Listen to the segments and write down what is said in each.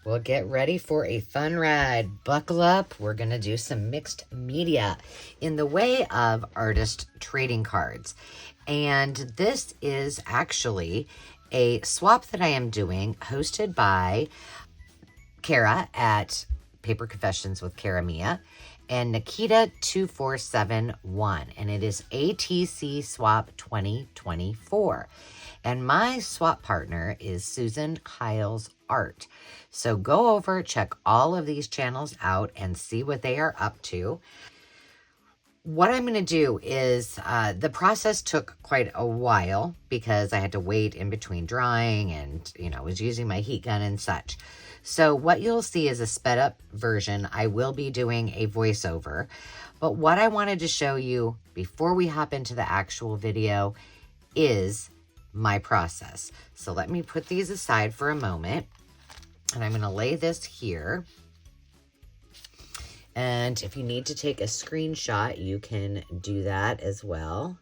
Well, get ready for a fun ride. Buckle up. We're going to do some mixed media in the way of artist trading cards. And this is actually a swap that I am doing hosted by Kara at Paper Confessions with Kara Mia and Nikita2471. And it is ATC Swap 2024. And my swap partner is Susan Hiles Art. So go over, check all of these channels out and see what they are up to. What I'm going to do is, the process took quite a while because I had to wait in between drying and, was using my heat gun and such. So what you'll see is a sped up version. I will be doing a voiceover. But what I wanted to show you before we hop into the actual video is my process. So let me put these aside for a moment. And I'm going to lay this here. And if you need to take a screenshot, you can do that as well.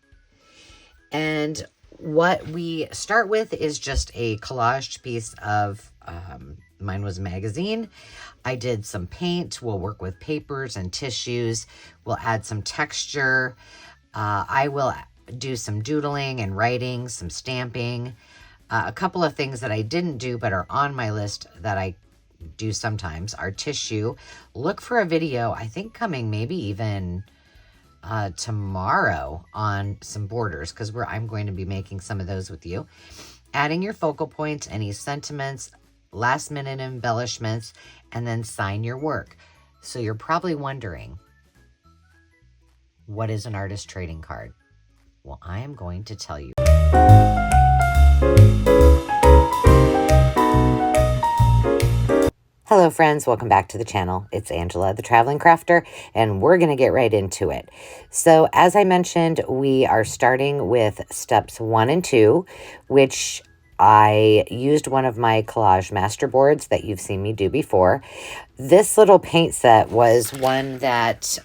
And what we start with is just a collaged piece of, mine was a magazine. I did some paint. We'll work with papers and tissues. We'll add some texture. I will do some doodling and writing, some stamping. A couple of things that I didn't do but are on my list that I do sometimes are tissue. Look for a video, I think coming maybe even tomorrow on some borders, because I'm going to be making some of those with you. Adding your focal points, any sentiments, last minute embellishments, and then sign your work. So you're probably wondering, what is an artist trading card? Well, I am going to tell you. Hello friends, welcome back to the channel. It's Angela, the Traveling Crafter, and we're going to get right into it. So as I mentioned, we are starting with steps 1 and 2, which I used one of my collage master boards that you've seen me do before. This little paint set was one that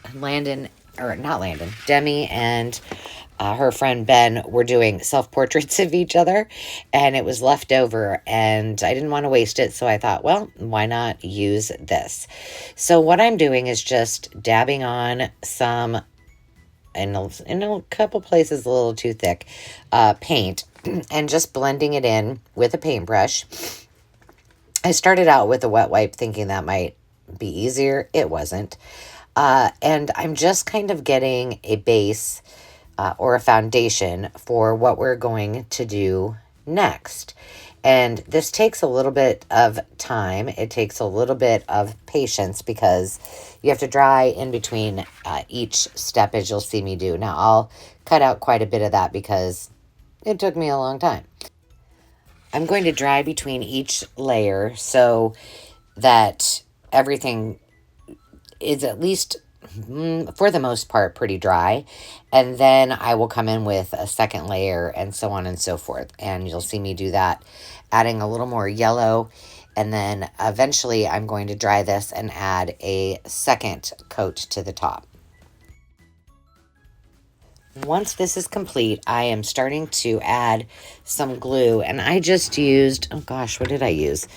Demi and her friend Ben were doing self-portraits of each other, and it was left over, and I didn't want to waste it, so I thought, well, why not use this? So what I'm doing is just dabbing on some, in a couple places a little too thick, paint, and just blending it in with a paintbrush. I started out with a wet wipe thinking that might be easier. It wasn't. And I'm just kind of getting a base or a foundation for what we're going to do next. And this takes a little bit of time. It takes a little bit of patience because you have to dry in between each step, as you'll see me do. Now, I'll cut out quite a bit of that because it took me a long time. I'm going to dry between each layer so that everything is at least, for the most part, pretty dry. And then I will come in with a second layer and so on and so forth. And you'll see me do that, adding a little more yellow. And then eventually I'm going to dry this and add a second coat to the top. Once this is complete, I am starting to add some glue. And I just used, oh gosh, what did I use?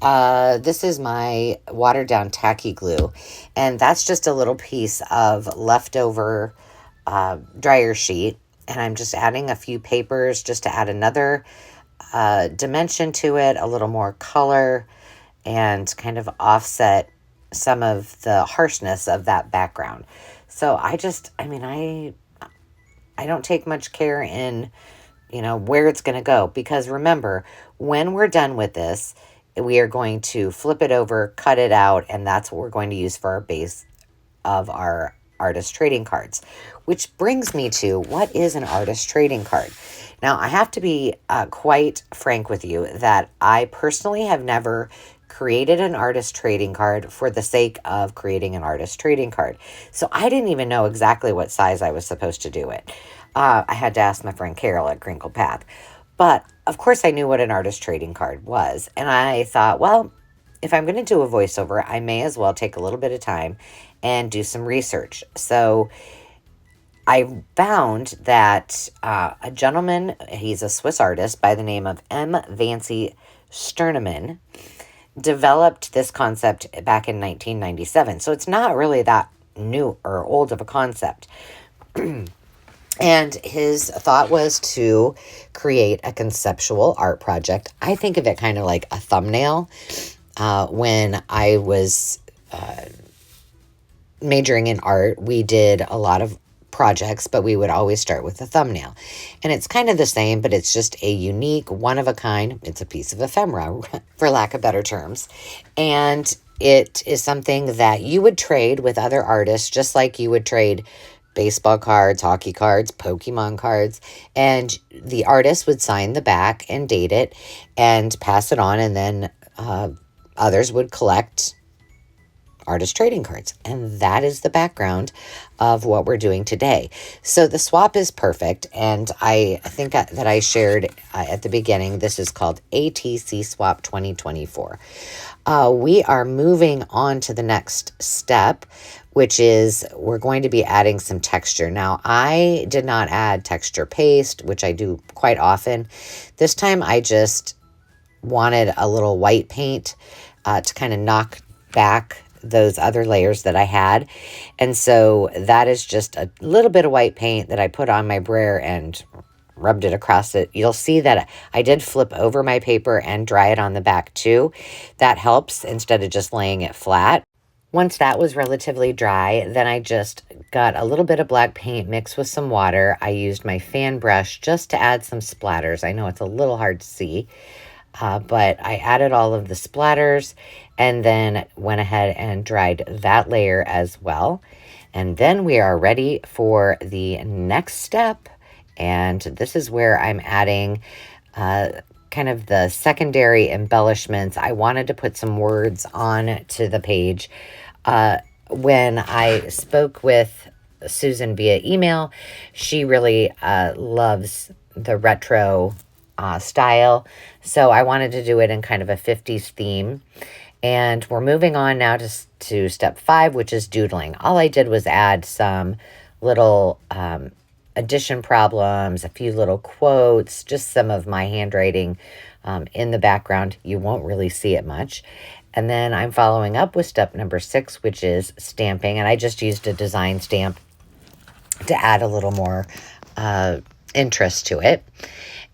This is my watered down tacky glue, and that's just a little piece of leftover dryer sheet, and I'm just adding a few papers just to add another dimension to it, a little more color, and kind of offset some of the harshness of that background. So I don't take much care in, where it's going to go, because remember, when we're done with this, we are going to flip it over, cut it out, and that's what we're going to use for our base of our artist trading cards. Which brings me to, what is an artist trading card? Now, I have to be quite frank with you that I personally have never created an artist trading card for the sake of creating an artist trading card. So I didn't even know exactly what size I was supposed to do it. I had to ask my friend Carol at Crinkle Path. But, of course, I knew what an artist trading card was. And I thought, well, if I'm going to do a voiceover, I may as well take a little bit of time and do some research. So I found that a gentleman, he's a Swiss artist by the name of M. Vancy Sternemann, developed this concept back in 1997. So it's not really that new or old of a concept. And his thought was to create a conceptual art project. I think of it kind of like a thumbnail. When I was majoring in art, we did a lot of projects, but we would always start with a thumbnail. And it's kind of the same, but it's just a unique, one of a kind. It's a piece of ephemera, for lack of better terms. And it is something that you would trade with other artists, just like you would trade baseball cards, hockey cards, Pokemon cards, and the artist would sign the back and date it and pass it on, and then others would collect artist trading cards. And that is the background of what we're doing today. So the swap is perfect, and I think that I shared at the beginning, this is called ATC Swap 2024. We are moving on to the next step, which is we're going to be adding some texture. Now, I did not add texture paste, which I do quite often. This time I just wanted a little white paint to kind of knock back those other layers that I had. And so that is just a little bit of white paint that I put on my brayer and rubbed it across it. You'll see that I did flip over my paper and dry it on the back too. That helps instead of just laying it flat. Once that was relatively dry, then I just got a little bit of black paint mixed with some water. I used my fan brush just to add some splatters. I know it's a little hard to see, but I added all of the splatters and then went ahead and dried that layer as well. And then we are ready for the next step. And this is where I'm adding kind of the secondary embellishments. I wanted to put some words on to the page. When I spoke with Susan via email, she really loves the retro style. So I wanted to do it in kind of a 50s theme. And we're moving on now to step 5, which is doodling. All I did was add some little addition problems, a few little quotes, just some of my handwriting in the background. You won't really see it much. And then I'm following up with step number 6, which is stamping. And I just used a design stamp to add a little more interest to it.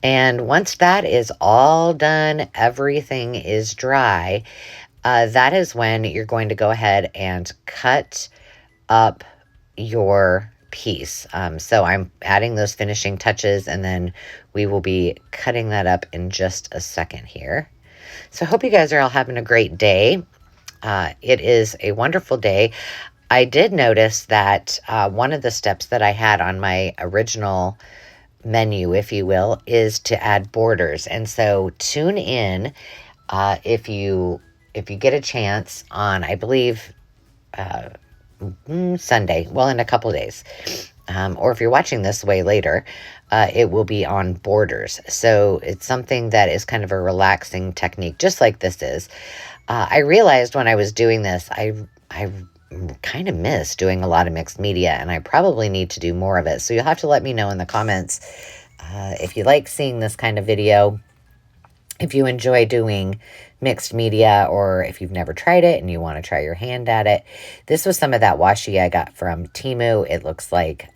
And once that is all done, everything is dry, that is when you're going to go ahead and cut up your piece. So I'm adding those finishing touches, and then we will be cutting that up in just a second here. So I hope you guys are all having a great day. It is a wonderful day. I did notice that one of the steps that I had on my original menu, if you will, is to add borders. And so tune in if you get a chance on, I believe, Sunday, well, in a couple days, or if you're watching this way later, it will be on borders. So it's something that is kind of a relaxing technique, just like this is. I realized when I was doing this, I kind of miss doing a lot of mixed media, and I probably need to do more of it. So you'll have to let me know in the comments if you like seeing this kind of video, if you enjoy doing mixed media, or if you've never tried it and you want to try your hand at it. This was some of that washi I got from Temu. It looks like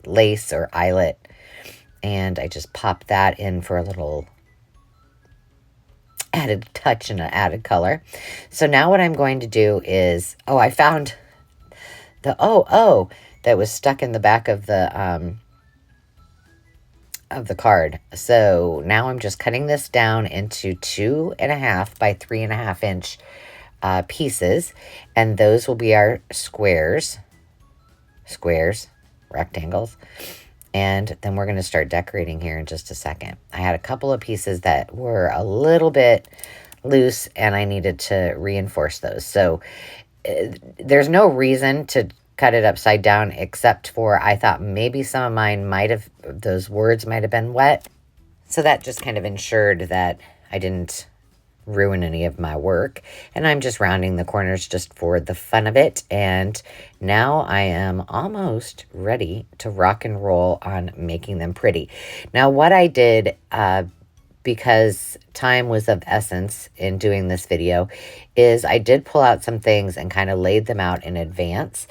lace or eyelet, and I just popped that in for a little added touch and an added color. So now what I'm going to do is, I found the that was stuck in the back of the card. So now I'm just cutting this down into 2.5 by 3.5 inch pieces, and those will be our squares, rectangles. And then we're going to start decorating here in just a second. I had a couple of pieces that were a little bit loose, and I needed to reinforce those. So there's no reason to cut it upside down, except for I thought maybe some of mine those words might have been wet. So that just kind of ensured that I didn't ruin any of my work. And I'm just rounding the corners just for the fun of it. And now I am almost ready to rock and roll on making them pretty. Now what I did because time was of essence in doing this video, is I did pull out some things and kind of laid them out in advance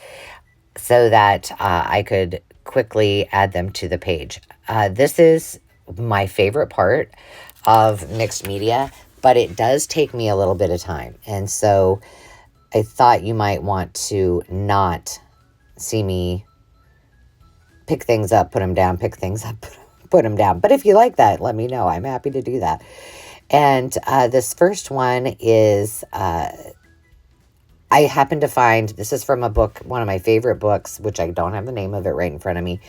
so that I could quickly add them to the page. This is my favorite part of mixed media, but it does take me a little bit of time. And so I thought you might want to not see me pick things up, put them down, pick things up, put them down. But if you like that, let me know. I'm happy to do that. And this first one is, I happened to find, this is from a book, one of my favorite books, which I don't have the name of it right in front of me.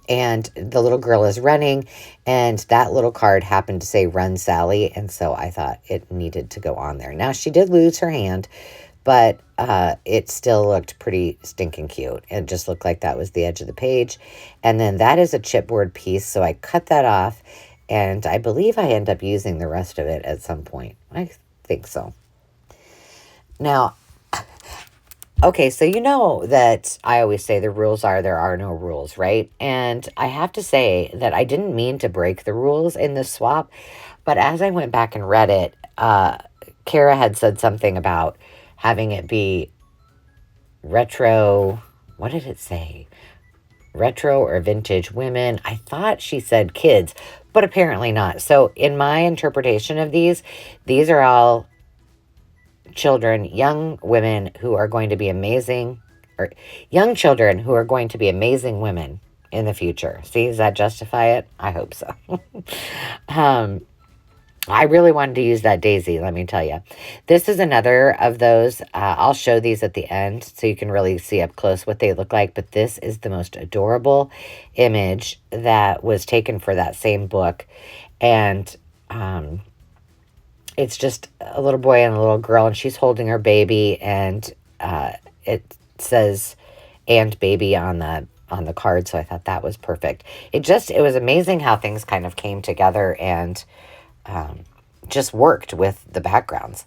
And the little girl is running, and that little card happened to say Run Sally. And so I thought it needed to go on there. Now, she did lose her hand, but it still looked pretty stinking cute. It just looked like that was the edge of the page. And then that is a chipboard piece, so I cut that off, and I believe I end up using the rest of it at some point. I think so. Now, okay, so you know that I always say the rules are there are no rules, right? And I have to say that I didn't mean to break the rules in this swap, but as I went back and read it, Kara had said something about having it be retro, what did it say? Retro or vintage women. I thought she said kids, but apparently not. So in my interpretation of these are all children, young women who are going to be amazing, or young children who are going to be amazing women in the future. See, does that justify it? I hope so. I really wanted to use that daisy, let me tell you. This is another of those. I'll show these at the end so you can really see up close what they look like. But this is the most adorable image that was taken for that same book. And it's just a little boy and a little girl, and she's holding her baby, and it says "and baby" on the card. So I thought that was perfect. It was amazing how things kind of came together and just worked with the backgrounds.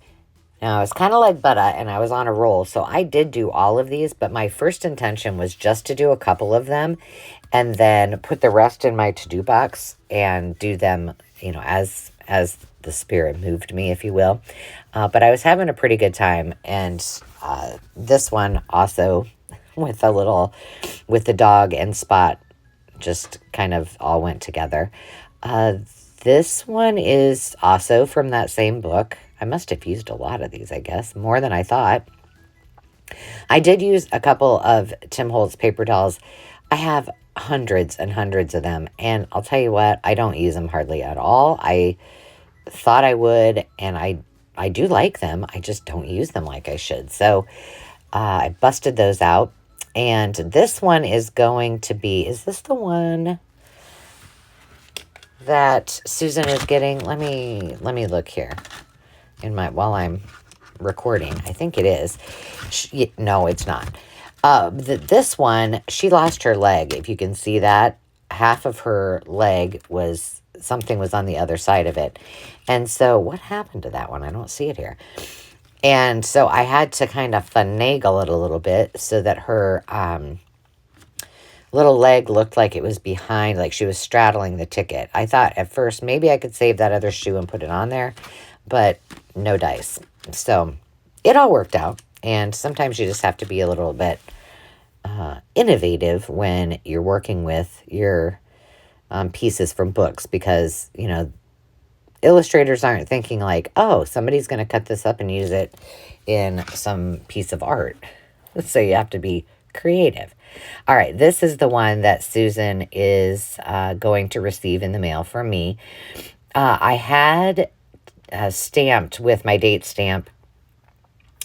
Now, I was kind of like Butta, and I was on a roll, so I did do all of these, but my first intention was just to do a couple of them and then put the rest in my to-do box and do them, as the spirit moved me, if you will. But I was having a pretty good time, and this one also with the dog and Spot just kind of all went together. This one is also from that same book. I must have used a lot of these, I guess, more than I thought. I did use a couple of Tim Holtz paper dolls. I have hundreds and hundreds of them, and I'll tell you what, I don't use them hardly at all. I thought I would, and I do like them. I just don't use them like I should. So I busted those out, and this one is going to be, is this the one that Susan is getting? Let me look here while I'm recording. I think it is. No, it's not. This one, she lost her leg. If you can see that, half of her leg something was on the other side of it. And so what happened to that one? I don't see it here. And so I had to kind of finagle it a little bit so that her little leg looked like it was behind, like she was straddling the ticket. I thought at first maybe I could save that other shoe and put it on there, but no dice. So it all worked out. And sometimes you just have to be a little bit innovative when you're working with your pieces from books, because, illustrators aren't thinking like, oh, somebody's going to cut this up and use it in some piece of art. So you have to be creative. All right, this is the one that Susan is going to receive in the mail from me. I had stamped with my date stamp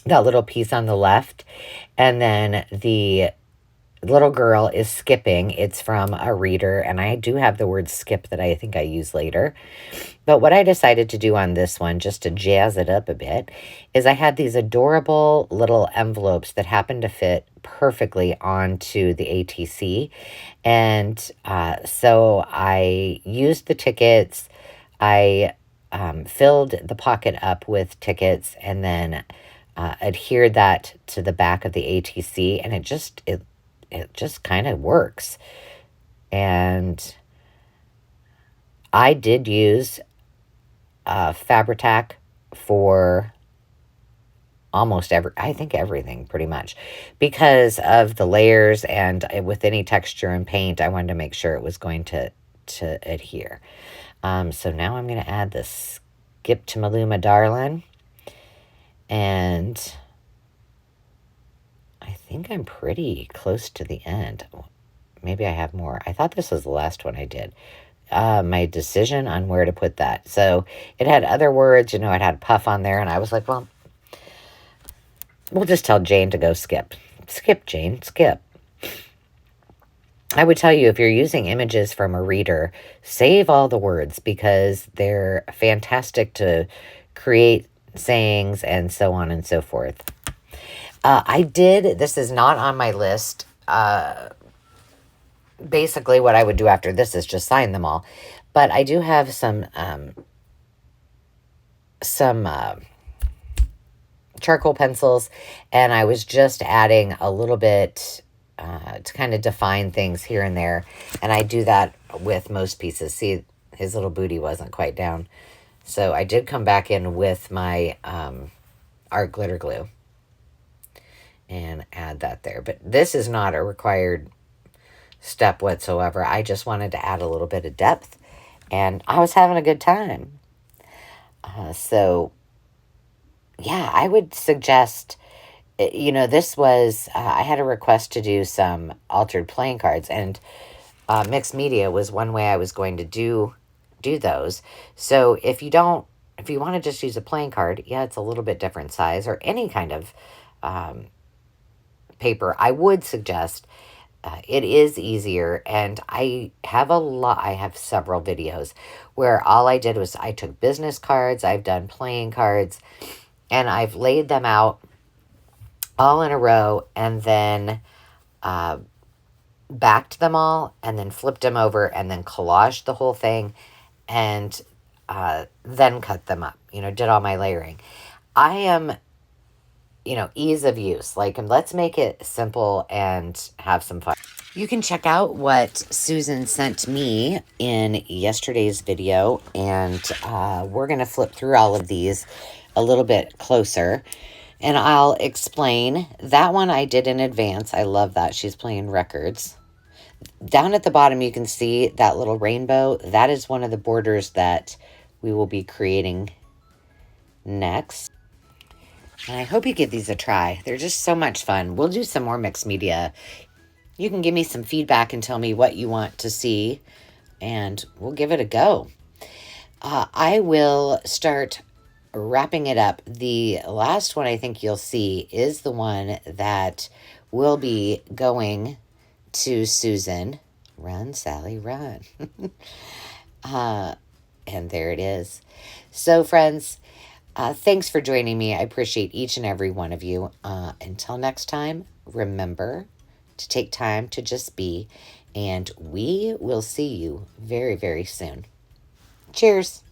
that little piece on the left, and then the little girl is skipping. It's from a reader, and I do have the word skip that I think I use later. But what I decided to do on this one, just to jazz it up a bit, is I had these adorable little envelopes that happened to fit perfectly onto the ATC. And so I used the tickets. I filled the pocket up with tickets, and then adhered that to the back of the ATC, and it just kind of works. And I did use Fabri-Tac for almost I think everything pretty much, because of the layers, and with any texture and paint, I wanted to make sure it was going to adhere. So now I'm going to add the Skip to Maluma Darlin', and I think I'm pretty close to the end. Maybe I have more. I thought this was the last one I did. My decision on where to put that. So it had other words, you know, it had puff on there, and I was like, well, we'll just tell Jane to go skip. Skip, Jane, skip. I would tell you, if you're using images from a reader, save all the words, because they're fantastic to create sayings and so on and so forth. This is not on my list. Basically, what I would do after this is just sign them all. But I do have some charcoal pencils, and I was just adding a little bit to kind of define things here and there. And I do that with most pieces. See, his little booty wasn't quite down. So I did come back in with my art glitter glue and add that there. But this is not a required step whatsoever. I just wanted to add a little bit of depth, and I was having a good time. So yeah, I would suggest, you know, this was, I had a request to do some altered playing cards, and mixed media was one way I was going to do those. So if you want to just use a playing card, yeah, it's a little bit different size, or any kind of paper, I would suggest it is easier. And I have several videos where all I did was I took business cards, I've done playing cards, and I've laid them out all in a row, and then backed them all, and then flipped them over, and then collaged the whole thing, and then cut them up, you know, did all my layering. I am, you know, ease of use. Like, let's make it simple and have some fun. You can check out what Susan sent me in yesterday's video, and we're going to flip through all of these a little bit closer, and I'll explain. That one I did in advance. I love that. She's playing records. Down at the bottom, you can see that little rainbow. That is one of the borders that we will be creating next. And I hope you give these a try. They're just so much fun. We'll do some more mixed media. You can give me some feedback and tell me what you want to see, and we'll give it a go. I will start wrapping it up. The last one I think you'll see is the one that will be going to Susan. Run, Sally, run. And there it is. So, friends, thanks for joining me. I appreciate each and every one of you. Until next time, remember to take time to just be, and we will see you very, very soon. Cheers.